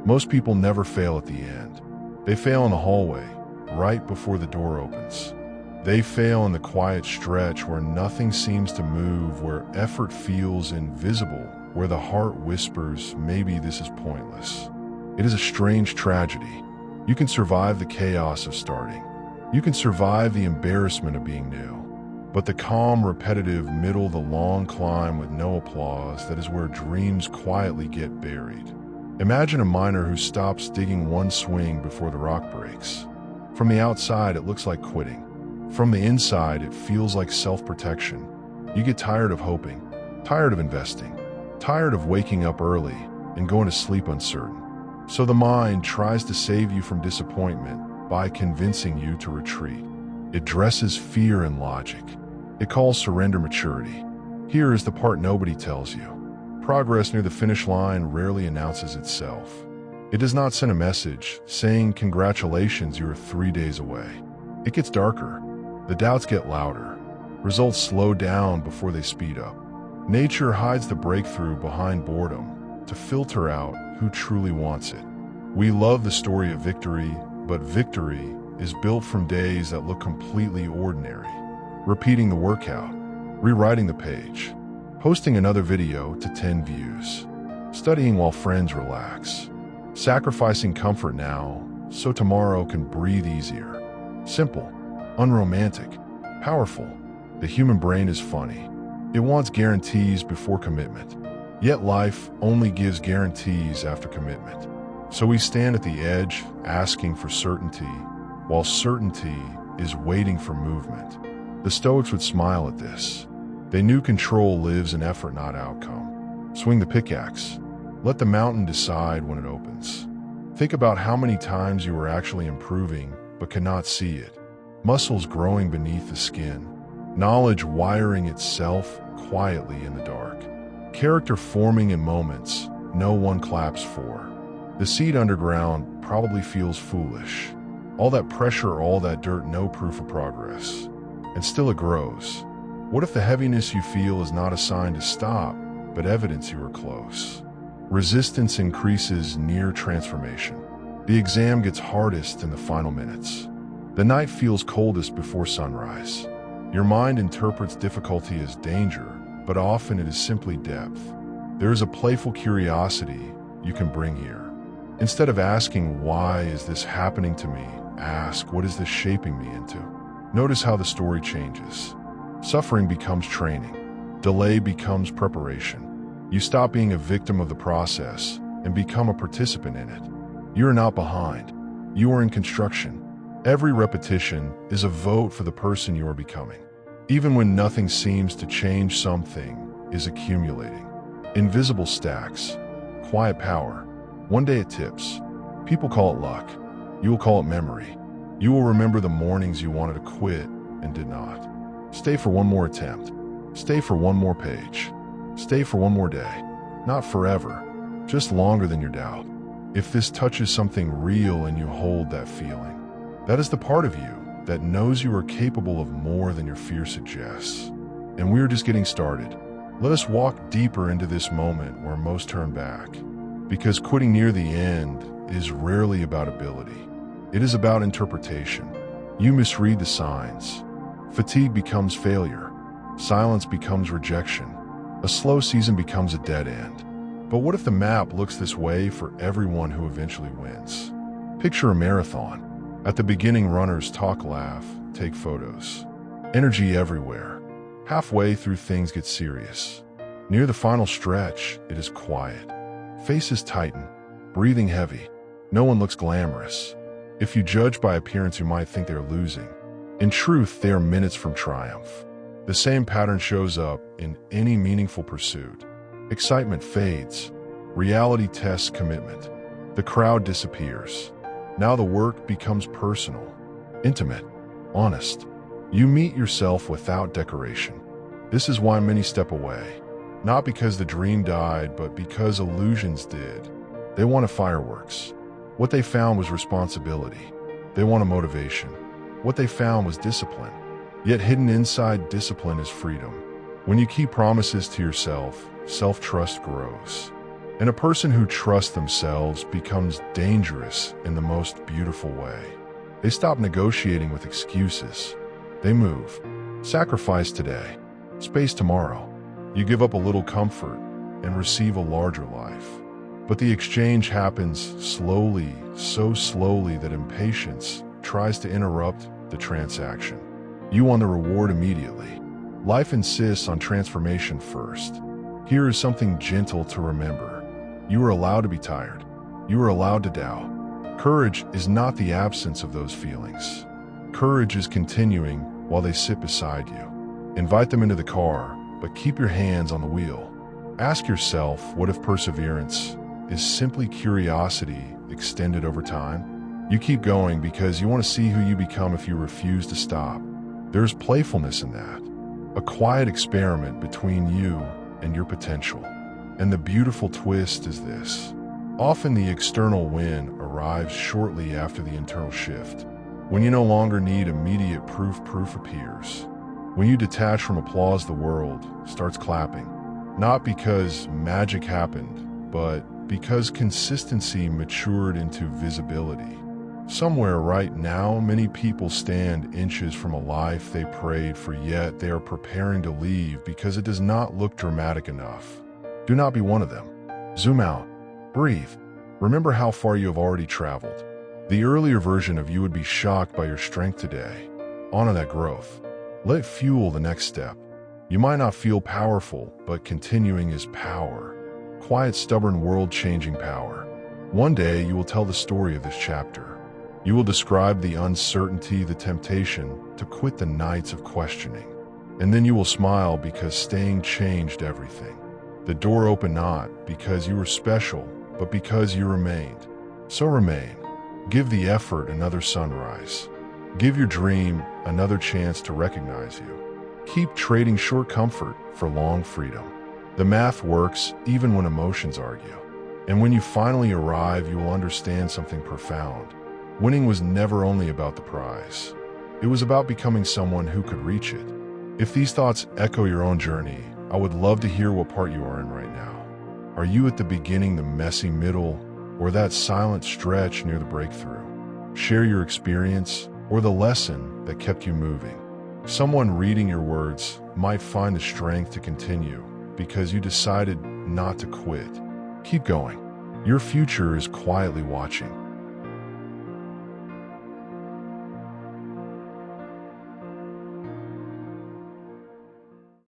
Most people never fail at the end. They fail in the hallway, right before the door opens. They fail in the quiet stretch where nothing seems to move, where effort feels invisible, where the heart whispers, maybe this is pointless. It is a strange tragedy. You can survive the chaos of starting. You can survive the embarrassment of being new. But the calm, repetitive middle, the long climb with no applause, that is where dreams quietly get buried. Imagine a miner who stops digging one swing before the rock breaks. From the outside, it looks like quitting. From the inside, it feels like self-protection. You get tired of hoping, tired of investing, tired of waking up early and going to sleep uncertain. So the mind tries to save you from disappointment by convincing you to retreat. It dresses fear and logic. It calls surrender maturity. Here is the part nobody tells you. Progress near the finish line rarely announces itself. It does not send a message saying, "Congratulations, you are 3 days away." It gets darker. The doubts get louder. Results slow down before they speed up. Nature hides the breakthrough behind boredom to filter out who truly wants it. We love the story of victory, but victory is built from days that look completely ordinary. Repeating the workout, rewriting the page, posting another video to 10 views, studying while friends relax, sacrificing comfort now so tomorrow can breathe easier. Simple, unromantic, powerful. The human brain is funny. It wants guarantees before commitment. Yet life only gives guarantees after commitment. So we stand at the edge asking for certainty, while certainty is waiting for movement. The Stoics would smile at this. They knew control lives in effort, not outcome. Swing the pickaxe. Let the mountain decide when it opens. Think about how many times you were actually improving but cannot see it. Muscles growing beneath the skin. Knowledge wiring itself quietly in the dark. Character forming in moments no one claps for. The seed underground probably feels foolish. All that pressure, all that dirt, no proof of progress. And still it grows. What if the heaviness you feel is not a sign to stop, but evidence you are close? Resistance increases near transformation. The exam gets hardest in the final minutes. The night feels coldest before sunrise. Your mind interprets difficulty as danger, but often it is simply depth. There is a playful curiosity you can bring here. Instead of asking, "Why is this happening to me?" ask, "What is this shaping me into?" Notice how the story changes. Suffering becomes training. Delay becomes preparation. You stop being a victim of the process and become a participant in it. You are not behind. You are in construction. Every repetition is a vote for the person you are becoming. Even when nothing seems to change, something is accumulating. Invisible stacks, quiet power. One day it tips. People call it luck. You will call it memory. You will remember the mornings you wanted to quit and did not. Stay for one more attempt. Stay for one more page. Stay for one more day. Not forever, just longer than your doubt. If this touches something real and you hold that feeling, that is the part of you that knows you are capable of more than your fear suggests. And we are just getting started. Let us walk deeper into this moment where most turn back. Because quitting near the end is rarely about ability. It is about interpretation. You misread the signs. Fatigue becomes failure. Silence becomes rejection. A slow season becomes a dead end. But what if the map looks this way for everyone who eventually wins? Picture a marathon. At the beginning, runners talk, laugh, take photos. Energy everywhere. Halfway through, things get serious. Near the final stretch, it is quiet. Faces tighten, breathing heavy. No one looks glamorous. If you judge by appearance, you might think they're losing. In truth, they are minutes from triumph. The same pattern shows up in any meaningful pursuit. Excitement fades. Reality tests commitment. The crowd disappears. Now the work becomes personal, intimate, honest. You meet yourself without decoration. This is why many step away. Not because the dream died, but because illusions did. They wanted fireworks. What they found was responsibility. They wanted motivation. What they found was discipline. Yet hidden inside discipline is freedom. When you keep promises to yourself, self-trust grows. And a person who trusts themselves becomes dangerous in the most beautiful way. They stop negotiating with excuses. They move. Sacrifice today, space tomorrow. You give up a little comfort and receive a larger life. But the exchange happens slowly, so slowly that impatience tries to interrupt the transaction. You want the reward immediately. Life insists on transformation first. Here is something gentle to remember. You are allowed to be tired. You are allowed to doubt. Courage is not the absence of those feelings. Courage is continuing while they sit beside you. Invite them into the car, but keep your hands on the wheel. Ask yourself, what if perseverance is simply curiosity extended over time? You keep going because you want to see who you become if you refuse to stop. There's playfulness in that, a quiet experiment between you and your potential. And the beautiful twist is this. Often the external win arrives shortly after the internal shift. When you no longer need immediate proof appears. When you detach from applause, the world starts clapping. Not because magic happened, but because consistency matured into visibility. Somewhere right now, many people stand inches from a life they prayed for, yet they are preparing to leave because it does not look dramatic enough. Do not be one of them. Zoom out. Breathe. Remember how far you have already traveled. The earlier version of you would be shocked by your strength today. Honor that growth. Let it fuel the next step. You might not feel powerful, but continuing is power. Quiet, stubborn, world-changing power. One day you will tell the story of this chapter. You will describe the uncertainty, the temptation to quit, the nights of questioning. And then you will smile because staying changed everything. The door opened not because you were special, but because you remained. So remain. Give the effort another sunrise. Give your dream another chance to recognize you. Keep trading short comfort for long freedom. The math works even when emotions argue. And when you finally arrive, you will understand something profound. Winning was never only about the prize. It was about becoming someone who could reach it. If these thoughts echo your own journey, I would love to hear what part you are in right now. Are you at the beginning, the messy middle, or that silent stretch near the breakthrough? Share your experience or the lesson that kept you moving. Someone reading your words might find the strength to continue because you decided not to quit. Keep going. Your future is quietly watching.